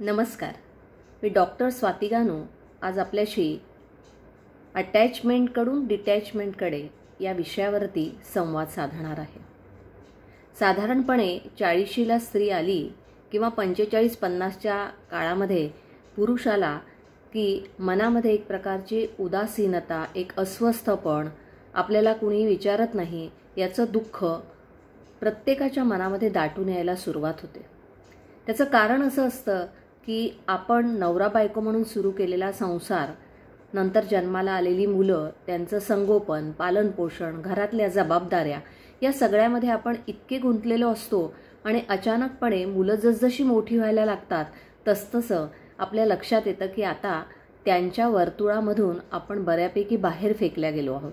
नमस्कार, मी डॉक्टर स्वाती गानू आज आपल्याशी अटॅचमेंटकडून डिटॅचमेंटकडे या विषयावरती संवाद साधणार आहे. साधारणपणे 40शीला स्त्री आली किंवा 45-50च्या काळामध्ये पुरुषाला की मनामध्ये एक प्रकारची उदासीनता, एक अस्वस्थपण, आपल्याला कुणी विचारत नाही याचं दुःख प्रत्येकाच्या मनामध्ये दाटून यायला सुरुवात होते. त्याचं कारण असं असतं की आपण नवरा बायको म्हणून सुरू केलेला संसार, नंतर जन्माला आलेली मुलं, त्यांचं संगोपन, पालनपोषण, घरातल्या जबाबदाऱ्या या सगळ्यामध्ये आपण इतके गुंतलेलो असतो आणि अचानकपणे मुलं जसजशी मोठी व्हायला लागतात तसतसं आपल्या लक्षात येतं की आता त्यांच्या वर्तुळामधून आपण बऱ्यापैकी बाहेर फेकल्या गेलो आहोत.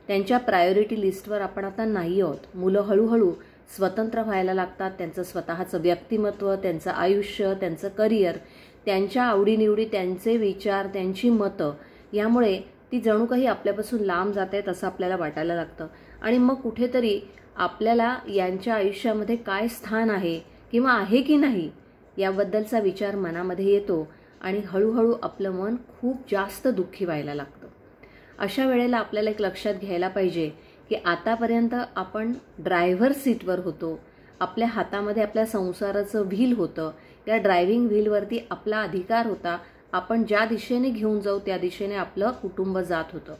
त्यांच्या प्रायोरिटी लिस्टवर आपण आता नाही आहोत. मुलं हळूहळू स्वतंत्र व्हायला लागतात. त्यांचं स्वतःचं व्यक्तिमत्व, त्यांचं आयुष्य, त्यांचं करिअर, त्यांच्या आवडीनिवडी, त्यांचे विचार, त्यांची मतं यामुळे ती जणू काही आपल्यापासून लांब जात आहेत असं आपल्याला वाटायला लागतं. आणि मग कुठेतरी आपल्याला यांच्या आयुष्यामध्ये काय स्थान आहे किंवा आहे की नाही याबद्दलचा विचार मनामध्ये येतो आणि हळूहळू आपलं मन खूप जास्त दुःखी व्हायला लागतं. अशा वेळेला आपल्याला एक लक्षात घ्यायला पाहिजे की आतापर्यंत आपण ड्रायव्हर सीटवर होतो. आपल्या हातामध्ये आपल्या संसाराचं व्हील होतं. त्या ड्रायव्हिंग व्हीलवरती आपला अधिकार होता. आपण ज्या दिशेने घेऊन जाऊ त्या दिशेने आपलं कुटुंब जात होतं.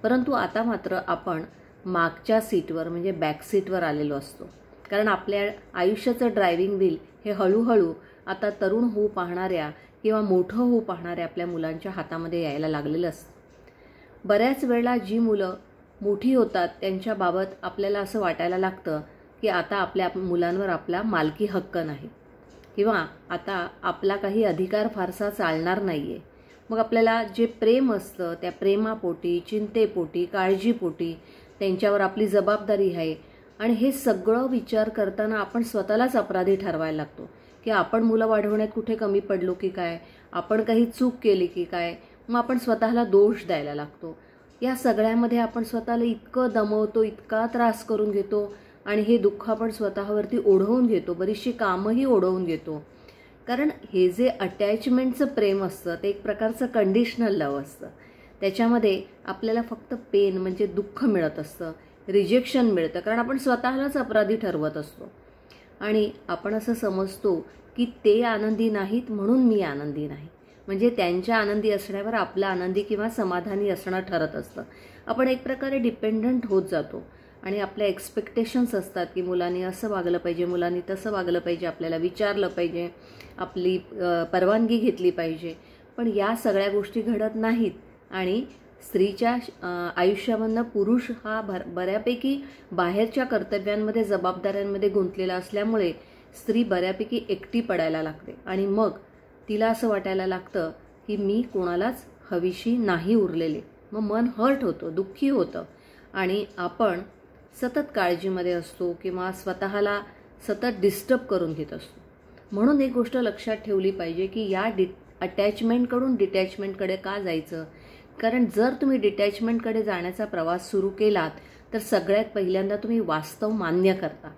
परंतु आता मात्र आपण मागच्या सीटवर म्हणजे बॅक सीटवर आलेलो असतो. कारण आपल्या आयुष्याचं ड्रायव्हिंग व्हील हे हळूहळू आता तरुण होऊ पाहणाऱ्या किंवा मोठं होऊ पाहणाऱ्या आपल्या मुलांच्या हातामध्ये यायला लागलेलं असतं. बऱ्याच वेळेला जी मुलं मोठी होतात त्यांच्याबाबत आपल्याला असं वाटायला लागतं की आता आपल्या मुलांवर आपला मालकी हक्क नाही किंवा आता आपला काही अधिकार फारसा चालणार नाही आहे. मग आपल्याला जे प्रेम असतं त्या प्रेमापोटी, चिंतेपोटी, काळजीपोटी त्यांच्यावर आपली जबाबदारी आहे आणि हे सगळं विचार करताना आपण स्वतःलाच अपराधी ठरवायला लागतो की आपण मुलं वाढवण्यात कुठे कमी पडलो की काय, आपण काही चूक केली की काय. मग आपण स्वतःला दोष द्यायला लागतो. या सगळ्यामध्ये आपण स्वतःला इतकं दमवतो, इतका त्रास करून घेतो आणि हे दुःख आपण स्वतःवरती ओढवून घेतो. बरीचशी कामंही ओढवून घेतो. कारण हे जे अटॅचमेंटचं प्रेम असतं ते एक प्रकारचं कंडिशनल लव्ह असतं. त्याच्यामध्ये आपल्याला फक्त पेन म्हणजे दुःख मिळत असतं, रिजेक्शन मिळतं. कारण आपण स्वतःलाच अपराधी ठरवत असतो आणि आपण असं समजतो की ते आनंदी नाहीत म्हणून मी आनंदी नाही. म्हणजे त्यांच्या आनंदी असण्यावर आपला आनंदी किंवा समाधानी असणं ठरत असतं. आपण एक प्रकारे डिपेंडंट होत जातो आणि आपल्या एक्सपेक्टेशन्स असतात की मुलांनी असं वागलं पाहिजे, मुलांनी तसं वागलं पाहिजे, आपल्याला विचारलं पाहिजे, आपली परवानगी घेतली पाहिजे. पण या सगळ्या गोष्टी घडत नाहीत आणि स्त्रीच्या आयुष्यामधनं पुरुष हा बऱ्यापैकी बाहेरच्या कर्तव्यांमध्ये, जबाबदाऱ्यांमध्ये गुंतलेला असल्यामुळे स्त्री बऱ्यापैकी एकटी पडायला लागते आणि मग तिला असं वाटायला लागतं की मी कोणालाच हवीशी नाही उरलेले. मग मन हर्ट होतं, दुःखी होतं आणि आपण सतत काळजीमध्ये असतो किंवा स्वतःला सतत डिस्टर्ब करून घेत असतो. म्हणून एक गोष्ट लक्षात ठेवली पाहिजे की या अटॅचमेंटकडून डिटॅचमेंटकडे का जायचं. कारण जर तुम्ही डिटॅचमेंटकडे जाण्याचा प्रवास सुरू केलात तर सगळ्यात पहिल्यांदा तुम्ही वास्तव मान्य करता.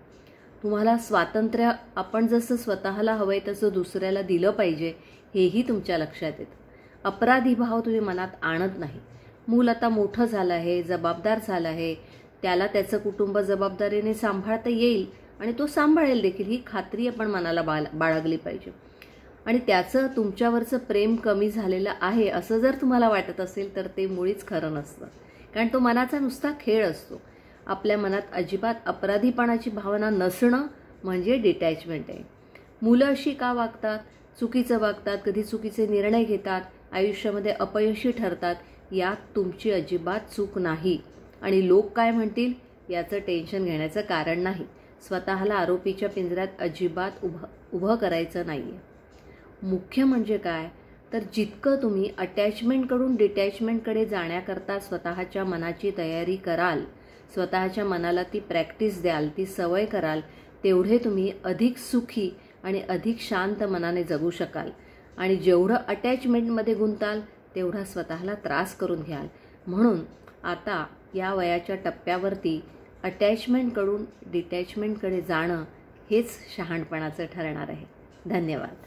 तुम्हाला स्वातंत्र्य आपण जसं स्वतःला हवं आहे तसं दुसऱ्याला दिलं पाहिजे हेही तुमच्या लक्षात येतं. अपराधी भाव तुम्ही मनात आणत नाही. मूल आता मोठं झालं आहे, जबाबदार झालं आहे, त्याला त्याचं कुटुंब जबाबदारीने सांभाळता येईल आणि तो सांभाळेल देखील ही खात्री आपण मनाला बाळगली पाहिजे. आणि त्याचं तुमच्यावरचं प्रेम कमी झालेलं आहे असं जर तुम्हाला वाटत असेल तर ते मुळीच खरं नसतं. कारण तो मनाचा नुसता खेळ असतो. आपल्या मनात अजिबात अपराधीपणाची भावना नसणं म्हणजे डिटॅचमेंट आहे. मुलं अशी का वागतात, चुकीचं वागतात, कधी चुकीचे निर्णय घेतात, आयुष्यामध्ये अपयशी ठरतात, यात तुमची अजिबात चूक नाही आणि लोक काय म्हणतील याचं टेन्शन घेण्याचं कारण नाही. स्वतःला आरोपीच्या पिंजऱ्यात अजिबात उभं करायचं नाही आहे. मुख्य म्हणजे काय तर जितकं तुम्ही अटॅचमेंटकडून डिटॅचमेंटकडे जाण्याकरता स्वतःच्या मनाची तयारी कराल, स्वतःच्या मनाला ती प्रॅक्टिस द्याल, ती सवय कराल, तेवढे तुम्ही अधिक सुखी आणि अधिक शांत मनाने जगू शकाल. आणि जेवढं अटॅचमेंटमध्ये गुंताल तेवढा स्वतःला त्रास करून घ्याल. म्हणून आता या वयाच्या टप्प्यावरती अटॅचमेंटकडून डिटॅचमेंटकडे जाणं हेच शहाणपणाचं ठरणार आहे. धन्यवाद.